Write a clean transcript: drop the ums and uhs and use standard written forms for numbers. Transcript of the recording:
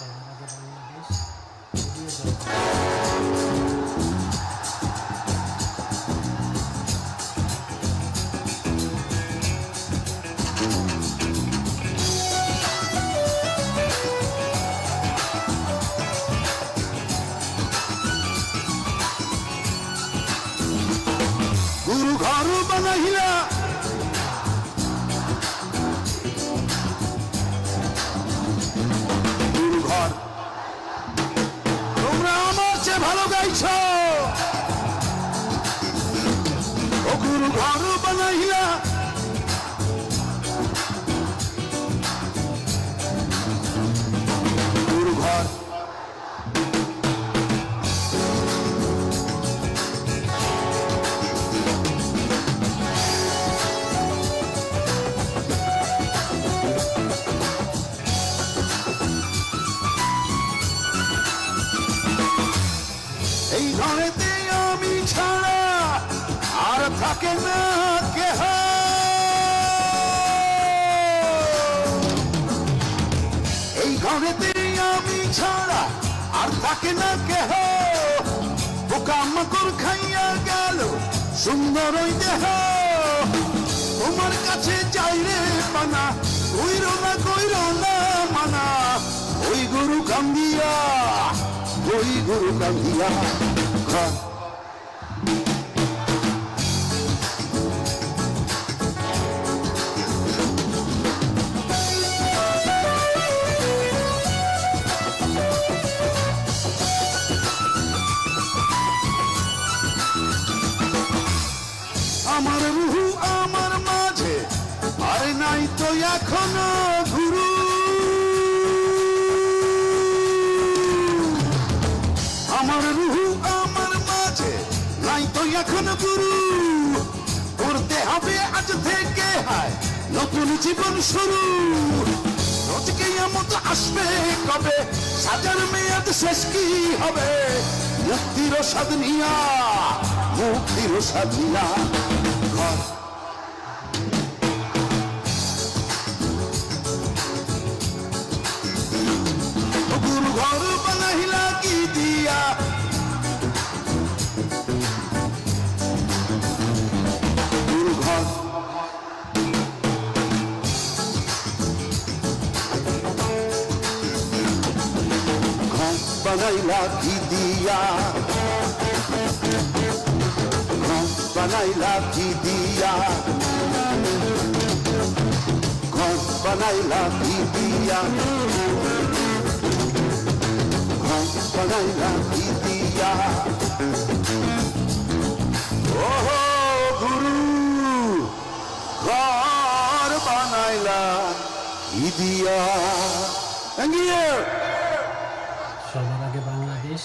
সবার আগে বাংলাদেশ এগিয়ে যাবে। गुरु घर बनाइला गुरु घर তোমরা আমার চেয়ে ভালো গাইছো ও গুরু ঘর বানাইলা গুরু ঘর এই ঘরেতে আমি ছাড়া আর থাকে না কেহ এই ঘরেতে আমি ছাড়া আর থাকে না কেহ পোকামাকড় খাইয়া গেল সুন্দর ওই দেহ তোমার কাছে চাইলে পানা কইর না মানা ওই গুরু কান্দিয়া ওই গুরু কান্দিয়া ঘর আমার রুহু আমার মাঝে আর নাই তো এখনো গুরু আমার রুহু আমার মাঝে নাই তো এখনো গুরু করতে হবে আজ থেকে হায় নতুন জীবন শুরু রোজকে মতো আসবে কবে সাজার মেয়াদ শেষ কি হবে মুক্তির স্বাদ নিয়া মুক্তির স্বাদ নিয়া ঘর গুরু ঘর বানাইলা কি দিয়া গুরু ঘর ঘর বানাইলা কি দিয়া ঘর বানাইলা কি দিয়া ঘর বানাইলা কি দিয়া ঘর বানাইলা কি দিয়া ও গুরু ঘর বানাইলা কি দিয়া। Thank you. সবার আগে বাংলাদেশ